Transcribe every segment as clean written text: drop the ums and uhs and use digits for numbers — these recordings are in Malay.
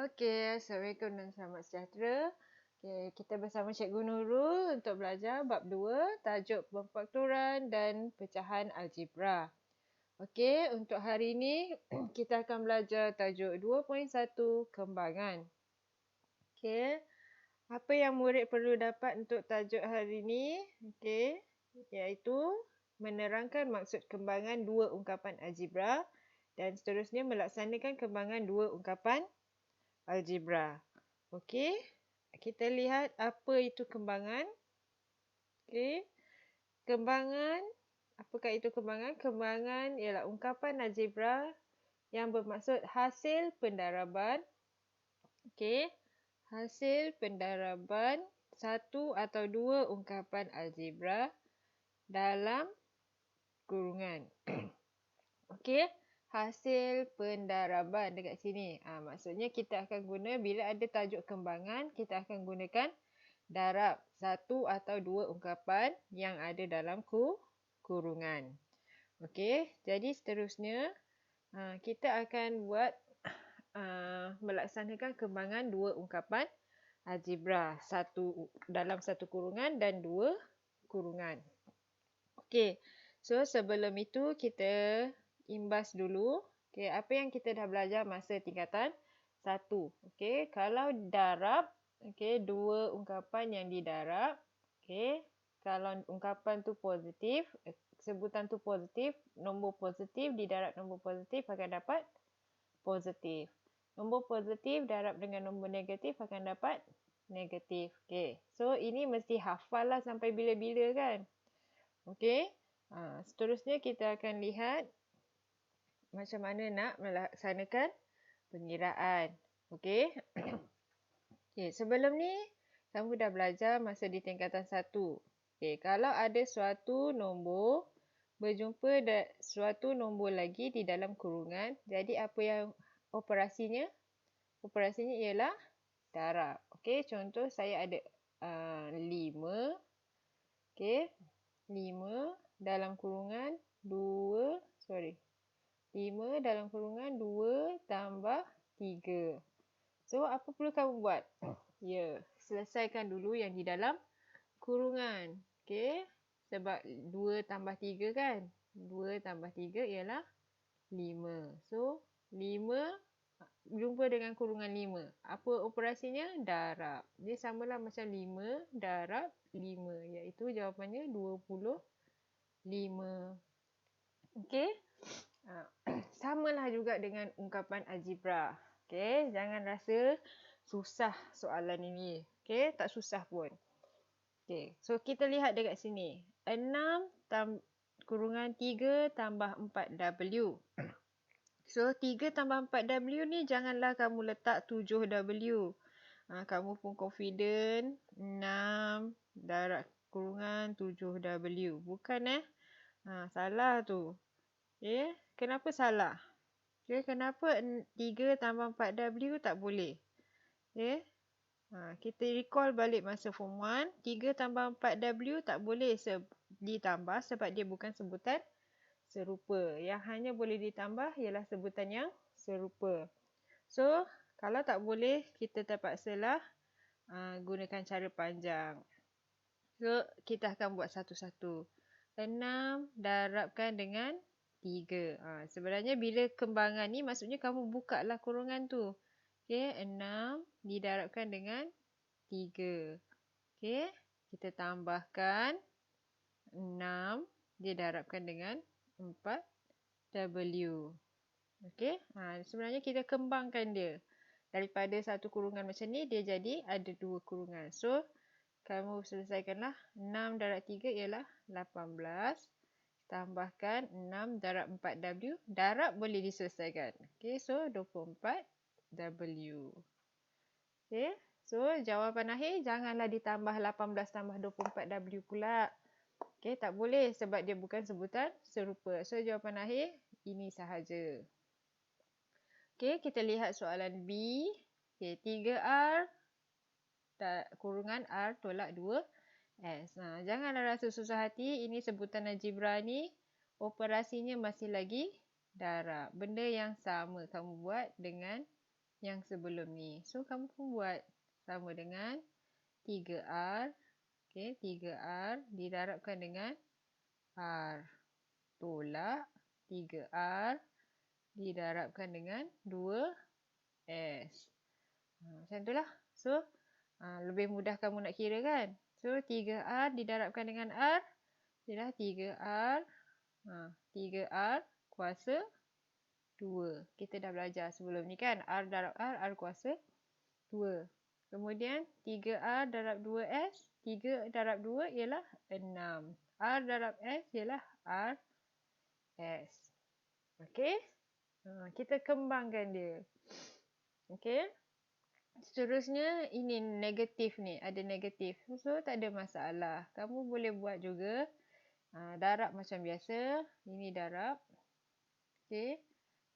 Okey, Assalamualaikum dan selamat sejahtera. Okey, kita bersama Cikgu Nurul untuk belajar bab 2, tajuk pemfaktoran dan pecahan algebra. Okey, untuk hari ini kita akan belajar tajuk 2.1 kembangan. Okey, apa yang murid perlu dapat untuk tajuk hari ini? Okey, iaitu menerangkan maksud kembangan dua ungkapan algebra dan seterusnya melaksanakan kembangan dua ungkapan algebra. Okey, kita lihat apa itu kembangan. Okey, kembangan, apakah itu kembangan? Kembangan ialah ungkapan algebra yang bermaksud hasil pendaraban. Okey, hasil pendaraban satu atau dua ungkapan algebra dalam kurungan. Okey, hasil pendaraban dekat sini. Maksudnya kita akan guna bila ada tajuk kembangan, kita akan gunakan darab satu atau dua ungkapan yang ada dalam kurungan. Okey, jadi seterusnya kita akan buat melaksanakan kembangan dua ungkapan algebra, satu dalam satu kurungan dan dua kurungan. Okey, so sebelum itu kita imbas dulu. Okey, apa yang kita dah belajar masa tingkatan 1. Okey, kalau darab, okey, dua ungkapan yang didarab, okey, kalau ungkapan tu positif, sebutan tu positif, nombor positif didarab nombor positif akan dapat positif. Nombor positif darab dengan nombor negatif akan dapat negatif. Okey, so ini mesti hafal lah sampai bila-bila kan. Okey, seterusnya kita akan lihat macam mana nak melaksanakan pengiraan. Okey. Okey, sebelum ni kamu dah belajar masa di tingkatan 1. Okey, kalau ada suatu nombor berjumpa suatu nombor lagi di dalam kurungan, jadi apa yang operasinya? Operasinya ialah darab. Okey, contoh saya ada 5. Okey, 5 dalam kurungan 5 dalam kurungan 2 tambah 3. So, apa perlu kamu buat? Ya, selesaikan dulu yang di dalam kurungan. Okey, sebab 2 tambah 3 kan? 2 tambah 3 ialah 5. So, 5 jumpa dengan kurungan 5. Apa operasinya? Darab. Dia samalah macam 5 darab 5, iaitu jawapannya 25. Okey. Samalah juga dengan ungkapan algebra. Okey, jangan rasa susah soalan ini. Okey, tak susah pun. Okey, so kita lihat dekat sini. 6 kurungan 3 tambah 4W. So, 3 tambah 4W ni janganlah kamu letak 7W. Kamu pun confident 6 darab kurungan 7W. Bukan salah tu. Okay, kenapa salah? Okay, kenapa 3 tambah 4W tak boleh? Okay, kita recall balik masa form 1. 3 tambah 4W tak boleh ditambah sebab dia bukan sebutan serupa. Yang hanya boleh ditambah ialah sebutan yang serupa. So, kalau tak boleh, kita terpaksalah gunakan cara panjang. So, kita akan buat satu-satu. 6 darabkan dengan 3. Sebenarnya bila kembangan ni maksudnya kamu buka lah kurungan tu. Okey, 6 didarabkan dengan 3. Okey, kita tambahkan 6 didarabkan dengan 4W. Okey, sebenarnya kita kembangkan dia. Daripada satu kurungan macam ni, dia jadi ada dua kurungan. So, kamu selesaikanlah. 6 darab 3 ialah 18. Tambahkan 6 darab 4W. Darab boleh diselesaikan. Okey, so 24W. Okey, so jawapan akhir janganlah ditambah 18 tambah 24W pula. Okey, tak boleh sebab dia bukan sebutan serupa. So jawapan akhir ini sahaja. Okey, kita lihat soalan B. Okey, 3R kurungan R tolak 2 S. Janganlah rasa susah hati. Ini sebutan algebra ni. Operasinya masih lagi darab. Benda yang sama kamu buat dengan yang sebelum ni. So, kamu pun buat sama dengan 3R. Okay, 3R didarabkan dengan R. Tolak 3R didarabkan dengan 2S. Macam itulah. So, lebih mudah kamu nak kira kan? So, 3R didarabkan dengan R ialah 3R. 3R kuasa 2. Kita dah belajar sebelum ni kan? R darab R, R kuasa 2. Kemudian 3R darab 2S. 3 darab 2 ialah 6. R darab S ialah RS. Okey? Kita kembangkan dia. Okey? Seterusnya, ini negatif ni. Ada negatif. So, tak ada masalah. Kamu boleh buat juga. Darab macam biasa. Ini darab. Okey.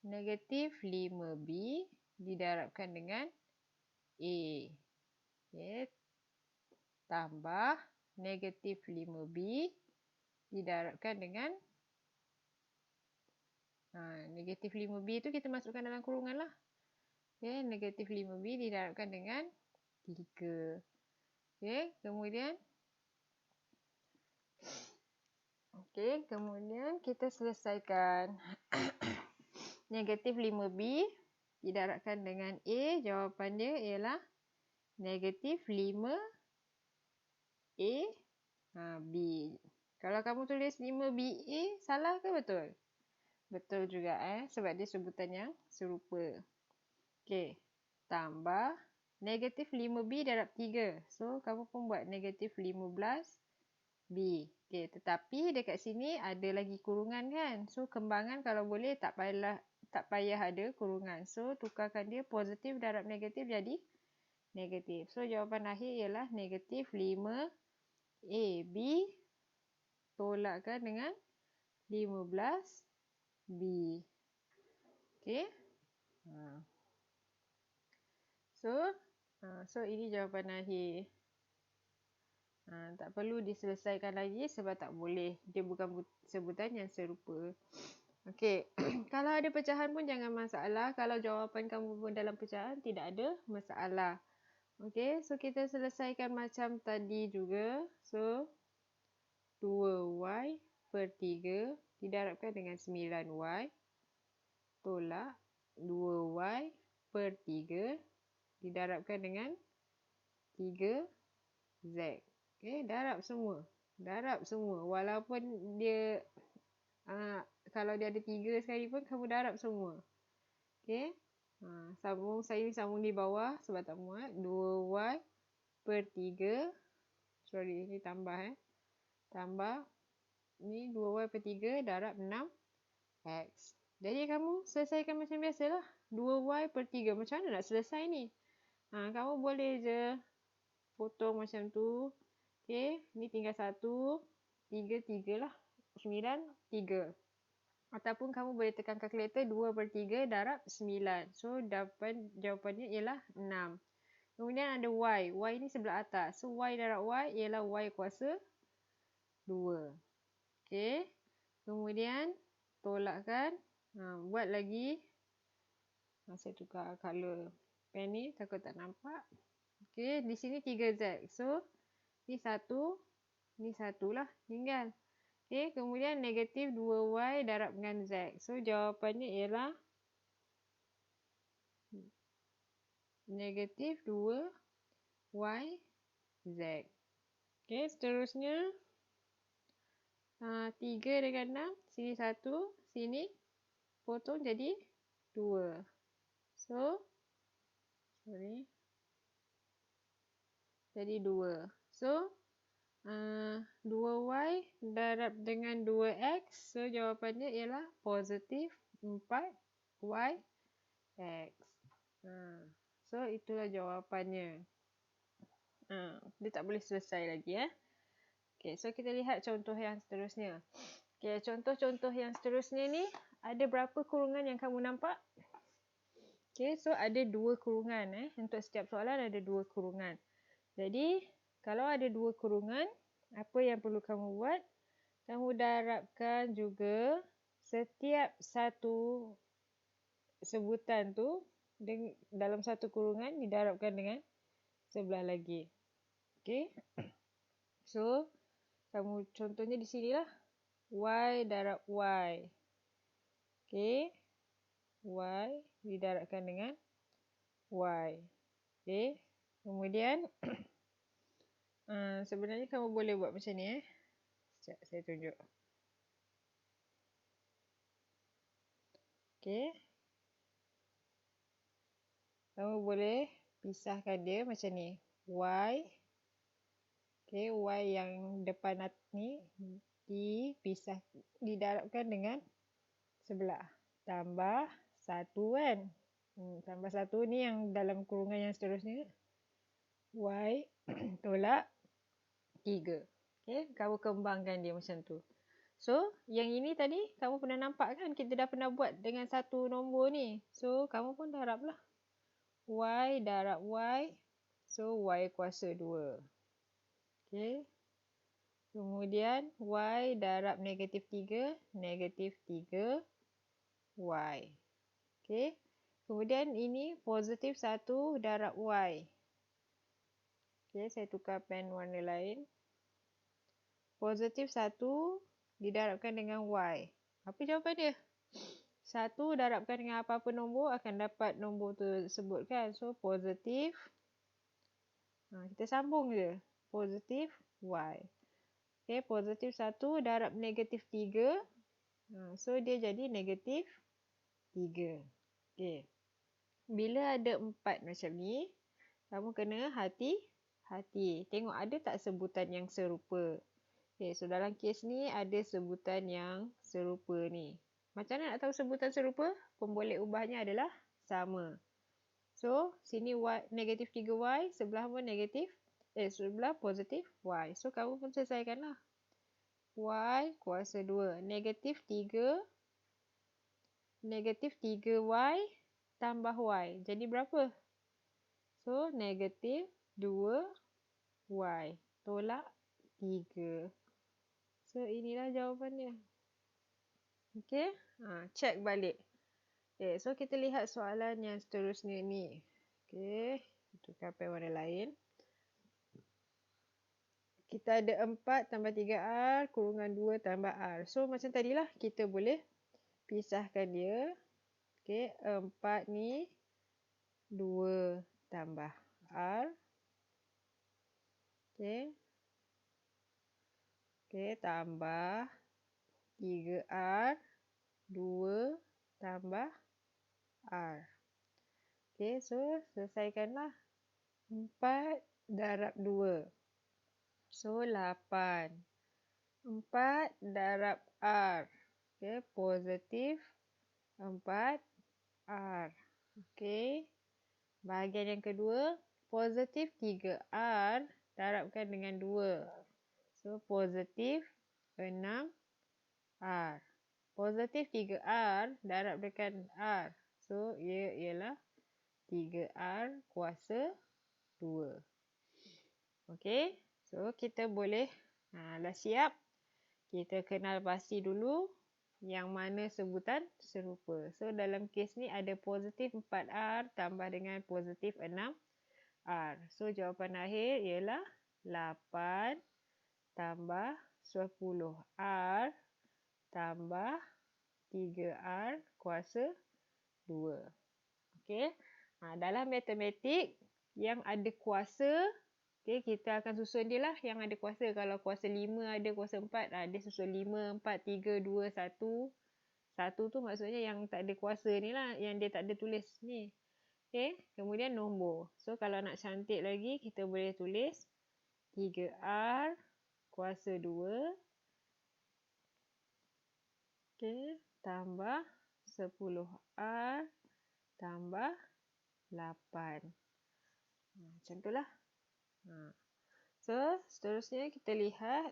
Negatif 5B didarabkan dengan A. Okey. Tambah negatif 5B didarabkan dengan negatif 5B tu kita masukkan dalam kurungan lah. Okay, negatif 5B didarabkan dengan 3. Okay, kemudian kita selesaikan. Negatif 5B didarabkan dengan A, jawapan dia ialah negatif 5A B. Kalau kamu tulis 5BA, salah ke betul? Betul juga sebab dia sebutan yang serupa. Okey, tambah negatif 5B darab 3. So, kamu pun buat negatif 15B. Okey, tetapi dekat sini ada lagi kurungan kan? So, kembangan kalau boleh tak payah ada kurungan. So, tukarkan dia positif darab negatif jadi negatif. So, jawapan akhir ialah negatif 5AB tolakkan dengan 15B. Okey. So ini jawapan akhir. Tak perlu diselesaikan lagi sebab tak boleh. Dia bukan sebutan yang serupa. Okey. Kalau ada pecahan pun jangan masalah. Kalau jawapan kamu pun dalam pecahan, tidak ada masalah. Okey. So kita selesaikan macam tadi juga. So 2Y per 3 didarabkan dengan 9Y tolak 2Y per 3 didarabkan dengan 3Z. Okey, darab semua. Darab semua. Walaupun dia kalau dia ada 3 sekali pun kamu darab semua. Okey. Sambung di bawah sebab tak muat. 2Y per 3. Sorry, ini tambah Tambah. Ni 2Y per 3 darab 6X. Jadi kamu selesaikan macam biasalah. 2Y per 3. Macam mana nak selesai ni? Kamu boleh je potong macam tu. Okey, ni tinggal 1, 3 lah. 9, 3. Ataupun kamu boleh tekan kalkulator 2 per 3 darab 9. So, jawapannya ialah 6. Kemudian ada Y. Y ni sebelah atas. So, Y darab Y ialah Y kuasa 2. Okey. Kemudian, tolakkan. Buat lagi. Saya tukar color pen ni takut tak nampak. Okey, di sini 3Z. So, ni 1, ni 1 lah tinggal. Okey, kemudian negatif 2Y darab dengan Z. So, jawapannya ialah negatif 2YZ. Okey, seterusnya 3 dengan 6. Sini 1, sini potong jadi 2. So, jadi 2. So, 2Y darab dengan 2X. So, jawapannya ialah positif 4YX. So, itulah jawapannya. Dia tak boleh selesai lagi. Okay, so kita lihat contoh yang seterusnya. Okay, contoh-contoh yang seterusnya ni, ada berapa kurungan yang kamu nampak? Okay, so ada 2 kurungan. Untuk setiap soalan ada 2 kurungan. Jadi, kalau ada 2 kurungan, apa yang perlu kamu buat? Kamu darabkan juga setiap satu sebutan tu dalam satu kurungan didarabkan dengan sebelah lagi. Okey. So, kamu contohnya di sini lah. Y darab Y. Okey. Y didarabkan dengan Y. Okey. Kemudian, sebenarnya kamu boleh buat macam ni. Sekejap, saya tunjuk. Okey. Kamu boleh pisahkan dia macam ni. Y. Okey, Y yang depan ni didarabkan dengan sebelah. Tambah 1 kan. Tambah 1 ni yang dalam kurungan yang seterusnya. Y tolak 3. Okey, kamu kembangkan dia macam tu. So, yang ini tadi kamu pernah nampak kan? Kita dah pernah buat dengan satu nombor ni. So, kamu pun darablah. Y darab Y. So, Y kuasa 2. Okey. Kemudian, Y darab negatif 3. Negatif 3 Y. Okey. Kemudian, ini positif 1 darab Y. Okey, saya tukar pen warna lain. Positif 1 didarabkan dengan Y. Apa jawapan dia? 1 darabkan dengan apa-apa nombor akan dapat nombor tersebut kan. So, positif. Kita sambung je. Positif Y. Okay, positif 1 darab negatif 3. So, dia jadi negatif 3. Okay. Bila ada 4 macam ni, kamu kena hati-hati. Tengok ada tak sebutan yang serupa. Okay, so dalam kes ni ada sebutan yang serupa ni. Macam mana nak tahu sebutan serupa? Pemboleh ubahnya adalah sama. So, sini y, negatif 3y, sebelah pun sebelah positif y. So, kamu pun selesaikanlah. Y kuasa 2. Negatif 3y tambah y. Jadi berapa? So, negatif 2y tolak 3. So, inilah jawapannya. Okey, check balik. Okay, so kita lihat soalan yang seterusnya ni. Okey, tukar pen warna lain. Kita ada 4 tambah 3R kurungan 2 tambah R. So, macam tadilah kita boleh pisahkan dia. Okey, 4 ni 2 tambah R. Okey. Okey, tambah 3R 2 tambah R. Okey, so selesaikanlah. 4 darab 2. So, 8. 4 darab R. Okey, positif 4 R. Okey. Bahagian yang kedua, positif 3R darabkan dengan 2. So, positif 6 R. Positif 3R darab dengan R. So, ia ialah 3R kuasa 2. Okey. So, kita boleh, dah siap. Kita kenal pasti dulu yang mana sebutan serupa. So, dalam kes ni ada positif 4R tambah dengan positif 6R. So, jawapan akhir ialah 8 tambah 10R tambah 3R kuasa 2. Okey. Dalam matematik yang ada kuasa, okay, kita akan susun dia lah yang ada kuasa. Kalau kuasa 5 ada, kuasa 4, dia susun 5, 4, 3, 2, 1. 1 tu maksudnya yang tak ada kuasa ni lah, yang dia tak ada tulis ni. Okay, kemudian nombor. So, kalau nak cantik lagi, kita boleh tulis 3R kuasa 2. Okay, tambah 10R tambah 8. Macam tu lah. So, seterusnya kita lihat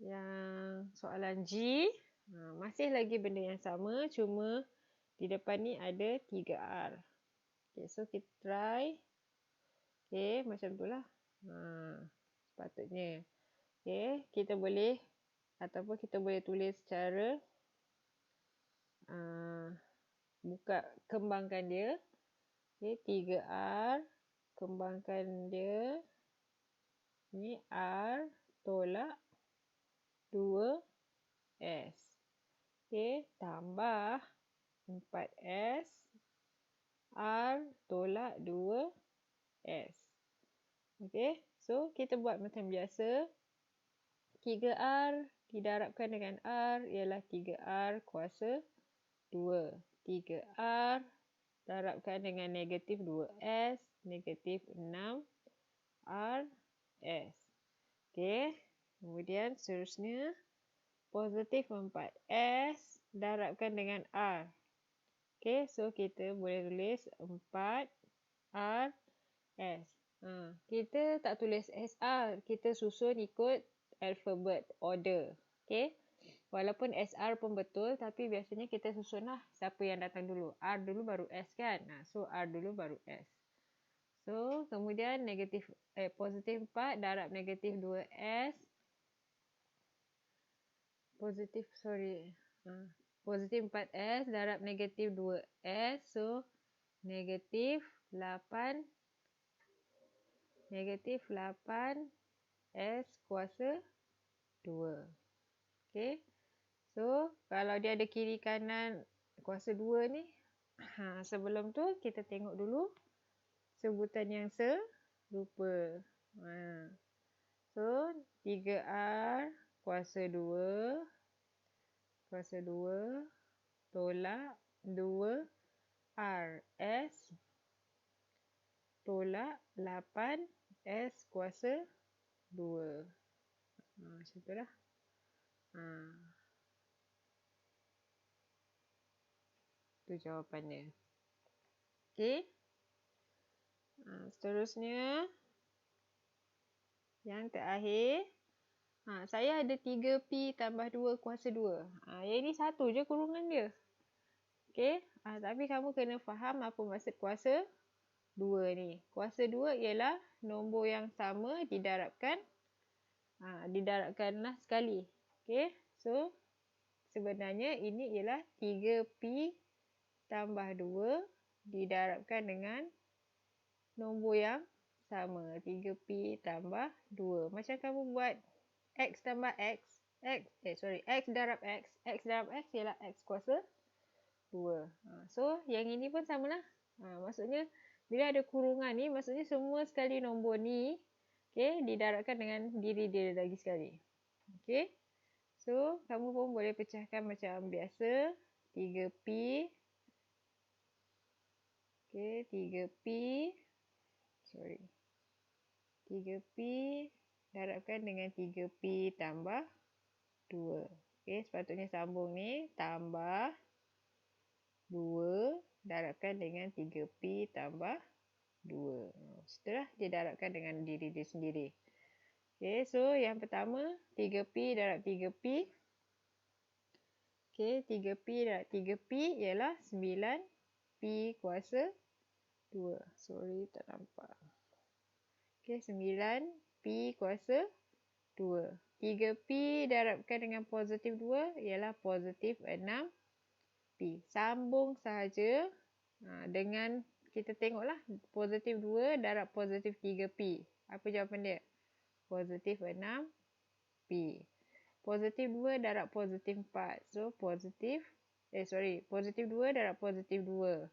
yang soalan G. Masih lagi benda yang sama, cuma di depan ni ada 3R. Okay, so kita try. Okay, macam tu lah. Sepatutnya. Okay, kita boleh ataupun kita boleh tulis secara kembangkan dia. Okey, 3R, kembangkan dia. Ni R tolak 2S. Okey, tambah 4S, R tolak 2S. Okey, so kita buat macam biasa. 3R didarabkan dengan R ialah 3R kuasa 2. 3R darabkan dengan negatif 2S, negatif 6RS. Okey, kemudian seterusnya positif 4S darabkan dengan R. Okey, so kita boleh tulis 4RS. Kita tak tulis SR, kita susun ikut alfabet order. Okey, walaupun SR pun betul, tapi biasanya kita susunlah siapa yang datang dulu. R dulu baru S kan? So R dulu baru S. So kemudian positif 4 darab negatif 2S. Positif 4S darab negatif 2S. So negatif 8 S kuasa 2. Okey. So kalau dia ada kiri kanan kuasa 2 ni, sebelum tu kita tengok dulu sebutan yang serupa. So 3R kuasa 2 tolak 2RS tolak 8S kuasa 2. Macam tu lah. Itu jawapannya. Okey. Seterusnya, yang terakhir. Saya ada 3P tambah 2 kuasa 2. Yang ini satu je kurungan dia. Okey. Tapi kamu kena faham apa maksud kuasa 2 ni. Kuasa 2 ialah nombor yang sama didarabkan. Didarabkanlah sekali. Okey. So, sebenarnya ini ialah 3P tambah 2 didarabkan dengan nombor yang sama. 3P tambah 2. Macam kamu buat X tambah X. X darab X. X darab X ialah X kuasa 2. So, yang ini pun samalah. Maksudnya, bila ada kurungan ni, maksudnya semua sekali nombor ni, okay, didarabkan dengan diri dia lagi sekali. Okay. So, kamu pun boleh pecahkan macam biasa. 3P. Okay, 3P. 3P darabkan dengan 3P tambah 2. Okay, sepatutnya sambung ni. Tambah 2 darabkan dengan 3P tambah 2. Setelah dia darabkan dengan diri dia sendiri. Okay, so yang pertama 3P darab 3P. Okay, 3P darab 3P ialah 9P kuasa 2. Sorry, tak nampak. Okay, 9P kuasa 2. 3P darabkan dengan positif 2 ialah positif 6P. Sambung sahaja dengan kita tengoklah positif 2 darab positif 3P. Apa jawapan dia? Positif 6P. Positif 2 darab positif 4. So, positif 2 darab positif 2.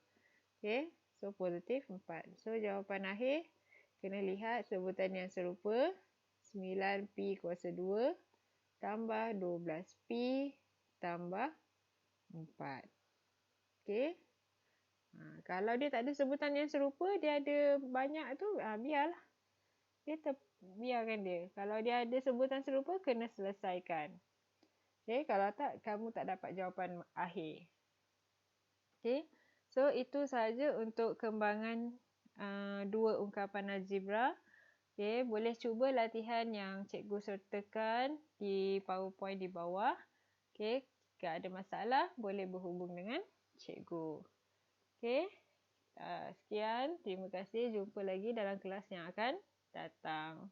Okay. So, positif 4. So, jawapan akhir kena lihat sebutan yang serupa. 9P kuasa 2 tambah 12P tambah 4. Okay. Kalau dia tak ada sebutan yang serupa, dia ada banyak tu, biarlah. Biarkan dia. Kalau dia ada sebutan serupa, kena selesaikan. Okay. Kalau tak, kamu tak dapat jawapan akhir. Okay. So, itu sahaja untuk kembangan dua ungkapan algebra. Okay, boleh cuba latihan yang cikgu sertakan di PowerPoint di bawah. Okay, jika ada masalah, boleh berhubung dengan cikgu. Okay, sekian. Terima kasih. Jumpa lagi dalam kelas yang akan datang.